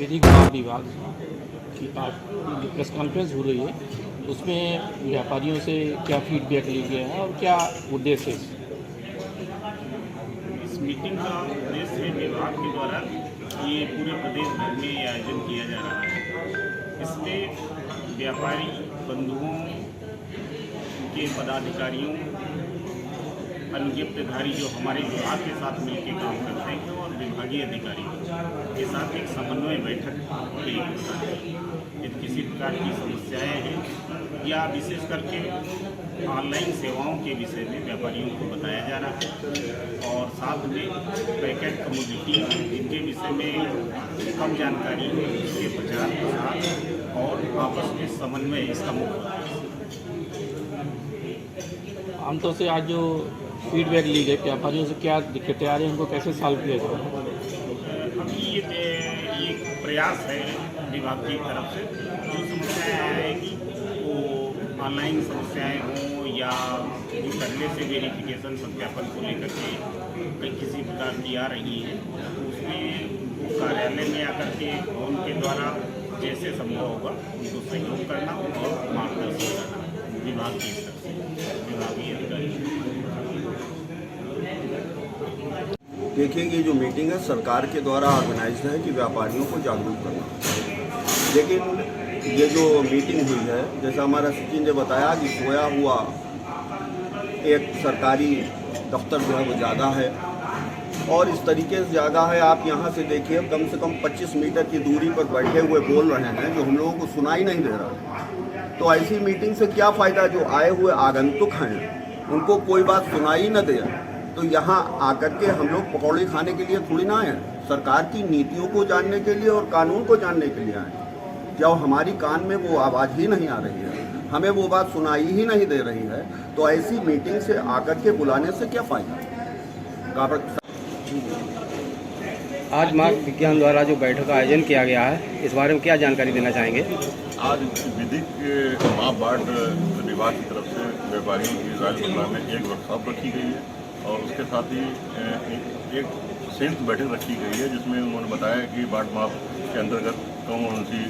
विधिक सेवा विभाग की प्रेस कॉन्फ्रेंस हो रही है, उसमें व्यापारियों से क्या फीडबैक लिया गया है और क्या उद्देश्य है? इस मीटिंग का उद्देश्य विभाग के द्वारा ये पूरे प्रदेश भर में आयोजन किया जा रहा है। इसमें व्यापारी बंधुओं के पदाधिकारियों, अनुज्ञप्तिधारी जो हमारे विभाग के साथ मिलकर काम करते हैं और विभागीय अधिकारियों के साथ एक समन्वय बैठक की यदि किसी प्रकार की समस्याएं हैं या विशेष करके ऑनलाइन सेवाओं के विषय में व्यापारियों को बताया जा रहा है और साथ में पैकेट कमोडिटी जिनके विषय में कम जानकारी है उसके प्रचार प्रसार और आपस में समन्वय इसका मुख्य। आमतौर से आज जो फीडबैक ली गई, व्यापारियों से क्या दिक्कतें आ रही हैं, उनको कैसे सॉल्व किया जाए? अभी ये प्रयास है विभाग की तरफ से, जो समस्याएं आएगी वो ऑनलाइन समस्याएं हों या जो पहले से वेरिफिकेशन सत्यापन को लेकर के किसी प्रकार की आ रही हैं, तो उसमें कार्यालय में आकर के उनके द्वारा जैसे संभव होगा उनको सहयोग करना और मार्गदर्शन करना विभाग की तरफ से विभागीय अधिकारी। देखिए, ये जो मीटिंग है सरकार के द्वारा ऑर्गेनाइज है कि व्यापारियों को जागरूक करना, लेकिन ये जो मीटिंग हुई है, जैसा हमारा सचिन ने बताया कि सोया हुआ एक सरकारी दफ्तर जो है वो ज़्यादा है और इस तरीके से ज़्यादा है। आप यहाँ से देखिए, कम से कम 25 मीटर की दूरी पर बैठे हुए बोल रहे हैं जो हम लोगों को सुनाई नहीं दे रहा है। तो ऐसी मीटिंग से क्या फ़ायदा? जो आए हुए आगंतुक हैं उनको कोई बात सुनाई न दे, तो यहाँ आकर के हम लोग पकौड़ी खाने के लिए थोड़ी ना आए, सरकार की नीतियों को जानने के लिए और कानून को जानने के लिए आए। जब हमारी कान में वो आवाज़ ही नहीं आ रही है, हमें वो बात सुनाई ही नहीं दे रही है, तो ऐसी मीटिंग से आकर के बुलाने से क्या फ़ायदा? आज मार्ग विज्ञान द्वारा जो बैठक का आयोजन किया गया है, इस बारे में क्या जानकारी देना चाहेंगे? आज विधिक मापबाड़ विभाग की तरफ से व्यापारियों की राज्यसभा में एक वर्कशॉप रखी गई है और उसके साथ ही एक संयुक्त बैठक रखी गई है जिसमें उन्होंने बताया कि बाट माप के अंतर्गत कौन सी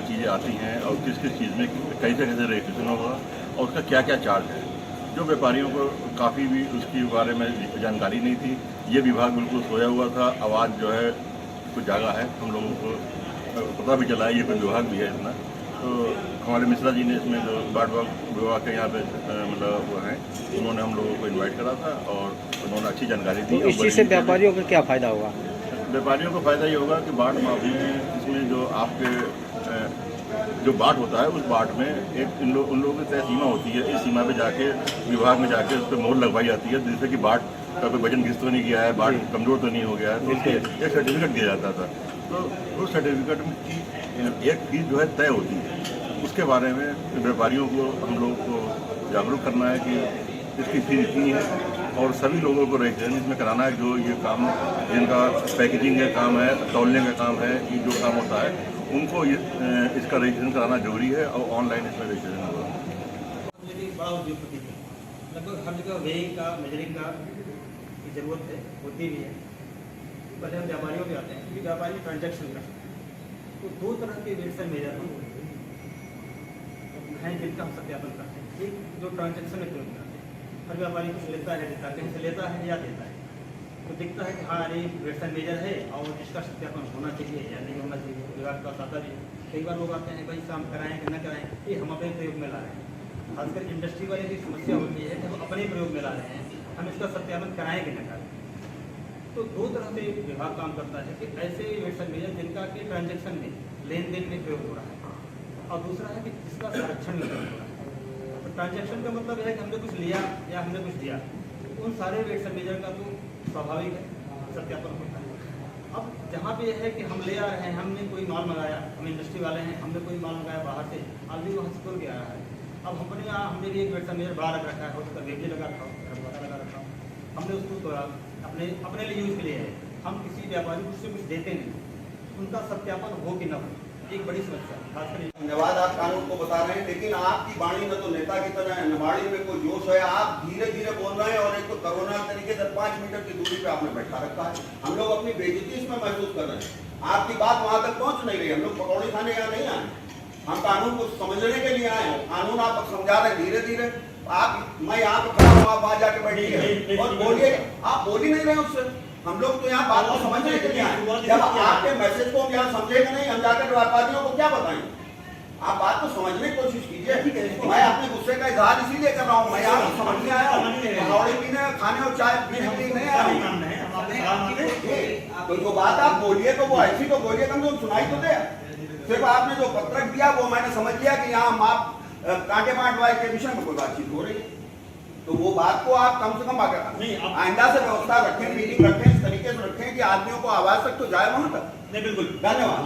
चीज़ें आती हैं और किस किस चीज़ में कैसे रजिस्ट्रेशन होगा और उसका क्या क्या चार्ज है। जो व्यापारियों को काफ़ी भी उसके बारे में जानकारी नहीं थी, ये विभाग बिल्कुल सोया हुआ था। आवाज़ जो है कुछ जागा है, हम लोगों को पता भी चला है ये कोई विभाग भी है इतना। तो हमारे मिश्रा जी ने इसमें जो बाट विभाग के यहाँ पे मतलब वो हैं, उन्होंने हम लोगों को इनवाइट करा था और उन्होंने अच्छी जानकारी दी। तो इस चीज़ से व्यापारियों को क्या फ़ायदा होगा? व्यापारियों को फ़ायदा ये होगा कि बाट माफी में इसमें जो आपके जो बाट होता है उस बाट में एक उन लोगों की तय सीमा होती है। इस सीमा पे जाके विभाग में जाके उस पर मोहर लगवाई जाती है जिससे कि बाट का कोई वजन घिस तो नहीं गया है, बाट कमज़ोर तो नहीं हो गया है, तो उसके एक सर्टिफिकेट दिया जाता था। तो उस सर्टिफिकेट की एक फीस जो है तय होती है, उसके बारे में व्यापारियों को हम लोग को जागरूक करना है कि इसकी फीस इतनी है और सभी लोगों को रजिस्ट्रेशन इसमें कराना है। जो ये काम जिनका पैकेजिंग का काम है, तौलने का काम है, ये जो काम होता है उनको इसका रजिस्ट्रेशन कराना जरूरी है और ऑनलाइन इसमें रजिस्ट्रेशन होगा। बड़ा उद्योगपति है, लगभग हर जगह वेइंग का, मेजरिंग का की ज़रूरत है, होती भी है। पहले हम व्यापारियों पे आते हैं क्योंकि व्यापारी ट्रांजैक्शन करते हैं, तो दो तरह के वेट्स एंड मेजर हैं जिनका हम सत्यापन करते हैं। एक जो ट्रांजैक्शन में प्रयोग करते हैं, हर व्यापारी कुछ लेता है, कहीं से लेता है या देता है, तो दिखता है कि हाँ अरे वेट्स एंड मेजर है और इसका सत्यापन होना चाहिए या नहीं होना चाहिए। विभाग का आता भी है, कई बार लोग आते हैं भाई काम कराएं कि न कराएं, ये हम अपने प्रयोग में ला रहे हैं। खासकर इंडस्ट्री वाले की समस्या होती है कि हम अपने प्रयोग में ला रहे हैं, हम इसका सत्यापन कराएं कि न कराएं। तो दो तरह से विभाग काम करता है कि ऐसे वेट्स एंड मेजर जिनका कि ट्रांजैक्शन में लेन देन में प्रयोग हो रहा है, और दूसरा है कि जिसका संरक्षण में प्रयोग हो रहा है। तो ट्रांजैक्शन का मतलब है कि हमने कुछ लिया या हमने कुछ दिया, उन सारे वेट्स एंड मेजर का तो स्वाभाविक है सत्यापन होता है। अब जहाँ पे है कि हम ले आ रहे हैं, हमने कोई माल मंगाया, हम इंडस्ट्री वाले हैं, हमने कोई माल मंगाया बाहर से, ऑलरेडी वहाँ से खुल के आया है। अब हमने यहाँ हमने भी एक वेट्स एंड मेजर बड़ा रख रखा है, उसका वेट लगा रखा हो, लगा रखा हो, हमने उसको अपने लिए यूज़ के लिए है। हम किसी व्यापारी को उससे कुछ देते नहीं, उनका सत्यापन हो कि न हो एक बड़ी समस्या है, खासकर धन्यवाद, आप कानून को बता रहे हैं, लेकिन आपकी वाणी में तो नेता की तरह है, वाणी में कोई जोश है। आप धीरे धीरे बोल रहे हैं और एक तो कोरोना तरीके से 5 मीटर की दूरी पे आपने बैठा रखा है। हम लोग अपनी बेइज्जती इसमें महसूस कर रहे हैं। आपकी बात वहां तक पहुंच नहीं रही। हम लोग पकौड़े खाने यहाँ नहीं आए, हम कानून को समझने के लिए आए हैं। कानून आप समझा रहे हैं धीरे धीरे। आप, मैं यहाँ पे खड़ा हूँ, आप वहां जाके बैठिए और बोलिए। आप बोल ही नहीं रहे उससे। हम लोग तो यहाँ बात को समझने के लिए आए। जब आपके मैसेज को हम यहाँ समझेंगे नहीं, हम जाकर व्यापारियों को क्या बताएंगे? आप बात को समझने की कोशिश कीजिए। मैं अपने गुस्से का इजहार इसीलिए कर रहा हूँ। मैं यहाँ समझने आया हूँ, पकौड़े पीने, खाने और चाय पीने के लिए नहीं आया हूँ। तो जो बात आप बोलिए तो वो ऐसी तो बोलिए, कम से कम सुनाई तो दे। सिर्फ आपने जो पत्रक दिया वो मैंने समझ लिया कि यहाँ आप कांटे बांटवाई के विषय में कोई बातचीत हो रही है। तो वो बात को आप कम से कम आइंदा से व्यवस्था रखें, मीटिंग रखें, इस तरीके से रखें कि आदमियों को आवाज तक तो जाए वहां तक। नहीं, बिल्कुल। धन्यवाद।